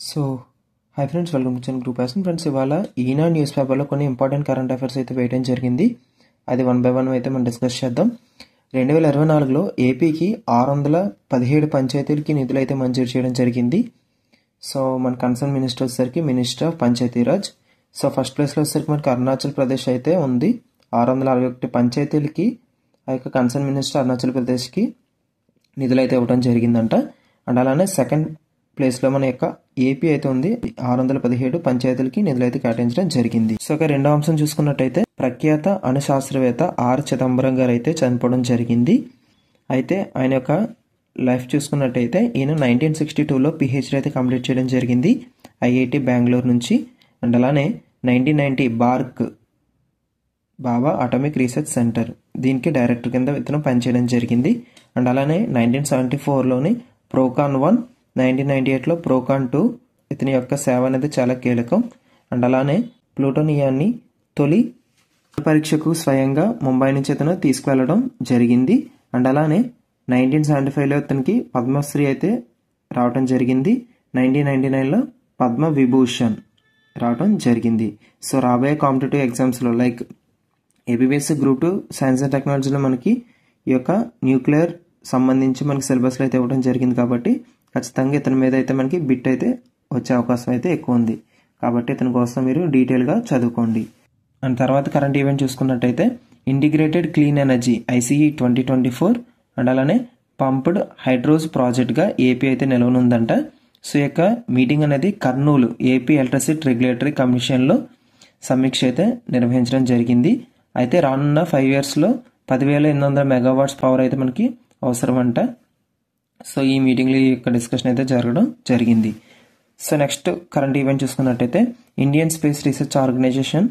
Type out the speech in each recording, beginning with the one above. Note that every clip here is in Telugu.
So hi friends, welcome to channel group action. Friends, ఇవాళ ఈనాడు న్యూస్ పేపర్లో కొన్ని ఇంపార్టెంట్ కరెంట్ అఫైర్స్ అయితే వేయడం జరిగింది. అది వన్ బై వన్ అయితే మనం డిస్కస్ చేద్దాం. 2024లో ఏపీకి 617 పంచాయతీలకి నిధులు అయితే మంజూరు చేయడం జరిగింది. సో మన కన్సర్న్ మినిస్టర్ వచ్చేసరికి minister of Panchayati Raj. So first ప్లేస్లో వచ్చేసరికి మనకి అరుణాచల్ ప్రదేశ్ అయితే ఉంది. 661 పంచాయతీలకి ఆ యొక్క కన్సర్న్ మినిస్టర్ అరుణాచల్ ప్రదేశ్కి నిధులు అయితే ఇవ్వడం జరిగిందంట. అండ్ అలానే సెకండ్ ప్లేస్లో మన యొక్క ఏపీ అయితే ఉంది. 617 పంచాయతీలకి నిధులు అయితే కేటాయించడం జరిగింది. సో ఇక రెండో అంశం చూసుకున్నట్టయితే ప్రఖ్యాత అణు శాస్త్రవేత్త ఆర్ చిదంబరం గారు అయితే చనిపోవడం జరిగింది. అయితే ఆయన యొక్క లైఫ్ చూసుకున్నట్టయితే ఈయన 1962లో పిహెచ్డీ అయితే కంప్లీట్ చేయడం జరిగింది ఐఐటి బెంగళూరు నుంచి. అండ్ అలానే 1990 బార్క్ బాబా అటామిక్ రీసెర్చ్ సెంటర్ దీనికి డైరెక్టర్ కింద ఇతను పనిచేయడం జరిగింది. అండ్ అలానే 1974లోని ప్రోకాన్ 1, 1998లో ప్రోకాన్ 2 ఇతని యొక్క సేవ అనేది చాలా కీలకం. అండ్ అలానే ప్లూటోనియాన్ని తొలి పరీక్షకు స్వయంగా ముంబై నుంచి ఇతను తీసుకువెళ్ళడం జరిగింది. అండ్ అలానే 1975లో ఇతనికి పద్మశ్రీ అయితే రావడం జరిగింది. 1999లో పద్మ విభూషణ్ రావడం జరిగింది. సో రాబోయే కాంపిటేటివ్ ఎగ్జామ్స్లో లైక్ ఏబిబిఎస్ గ్రూప్ 2 సైన్స్ అండ్ టెక్నాలజీలో మనకి ఈ యొక్క న్యూక్లియర్ సంబంధించి మనకి సిలబస్లో అయితే ఇవ్వడం జరిగింది. కాబట్టి ఖచ్చితంగా ఇతని మీద అయితే మనకి బిట్ అయితే వచ్చే అవకాశం అయితే ఎక్కువ ఉంది. కాబట్టి ఇతని కోసం మీరు డీటెయిల్గా చదువుకోండి. అండ్ తర్వాత కరెంట్ ఈవెంట్ చూసుకున్నట్టయితే integrated clean energy ICE 2024 and అలానే పంప్డ్ హైడ్రోజ్ ప్రాజెక్ట్గా ఏపీ అయితే నిలవనుందంట. సో ఈ యొక్క మీటింగ్ అనేది కర్నూలు ఏపీ ఎలక్ట్రిసిటీ రెగ్యులేటరీ కమిషన్లో సమీక్ష అయితే నిర్వహించడం జరిగింది. అయితే రానున్న 5 yearsలో 10,800 మెగావాట్స్ పవర్ అయితే మనకి అవసరం అంట. సో ఈ మీటింగ్లో ఈ యొక్క డిస్కషన్ అయితే జరగడం జరిగింది. సో నెక్స్ట్ కరెంట్ ఈవెంట్ చూసుకున్నట్టయితే ఇండియన్ స్పేస్ రీసెర్చ్ ఆర్గనైజేషన్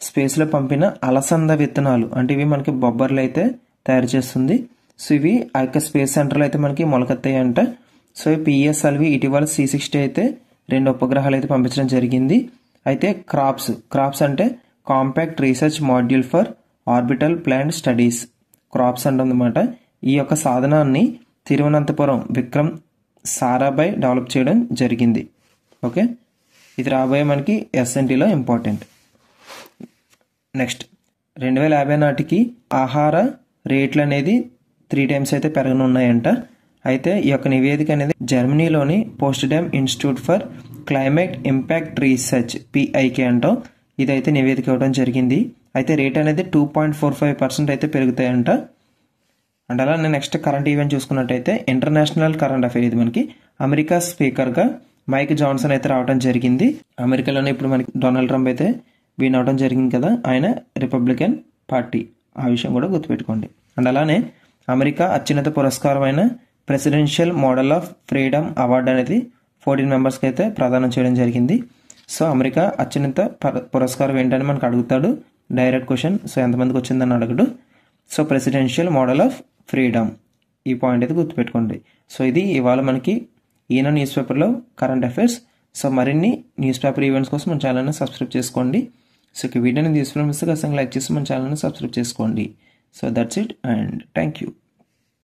స్పేస్లో పంపిన అలసంద విత్తనాలు అంటే ఇవి మనకి బొబ్బర్లు అయితే తయారు చేస్తుంది. సో ఇవి ఆ యొక్క స్పేస్ సెంటర్లో అయితే మనకి మొలకెత్తాయి అంట. సో పిఎస్ఎల్వి ఇటీవల C60 అయితే 2 ఉపగ్రహాలు అయితే పంపించడం జరిగింది. అయితే క్రాప్స్ అంటే compact research module for orbital plant studies crops అంటుందన్నమాట. ఈ యొక్క సాధనాన్ని తిరువనంతపురం విక్రమ్ సారాభాయ్ డెవలప్ చేయడం జరిగింది. ఓకే, ఇది రాబోయే మనకి ఎస్ఎన్టీలో ఇంపార్టెంట్. నెక్స్ట్ 2050 నాటికి ఆహార రేట్లు అనేది 3 times అయితే పెరగనున్నాయంట. అయితే ఈ యొక్క నివేదిక అనేది జర్మనీలోని Potsdam institute for climate impact research PIK అంటాం ఇదైతే నివేదిక ఇవ్వడం జరిగింది. అయితే రేట్ అనేది 2.45% అయితే పెరుగుతాయంట. అండ్ అలా నెక్స్ట్ కరెంట్ ఈవెంట్ చూసుకున్నట్టయితే ఇంటర్నేషనల్ కరెంట్ అఫైర్ ఇది మనకి అమెరికా స్పీకర్గా మైక్ జాన్సన్ అయితే రావడం జరిగింది. అమెరికాలోనే ఇప్పుడు మనకి డొనాల్డ్ ట్రంప్ అయితే విన్ అవడం జరిగింది కదా, ఆయన రిపబ్లికన్ పార్టీ, ఆ విషయం కూడా గుర్తుపెట్టుకోండి. అండ్ అలానే అమెరికా అత్యున్నత పురస్కారమైన presidential medal of freedom award అనేది 14 మెంబర్స్కి అయితే ప్రదానం చేయడం జరిగింది. సో అమెరికా అత్యున్నత పురస్కారం ఏంటని మనకు అడుగుతాడు డైరెక్ట్ క్వశ్చన్. సో ఎంతమందికి వచ్చిందని అడగడు. So presidential medal of freedom ఈ పాయింట్ అయితే గుర్తుపెట్టుకోండి. సో ఇది ఇవాళ మనకి ఈయన న్యూస్ పేపర్లో కరెంట్ అఫైర్స్. సో మరిన్ని న్యూస్ పేపర్ ఈవెంట్స్ కోసం మన ఛానల్ని సబ్స్క్రైబ్ చేసుకోండి. సో ఈ వీడియోని తీసుకుని ఖచ్చితంగా లైక్ చేసి మన ఛానల్ని సబ్స్క్రైబ్ చేసుకోండి. So that's it and thank you.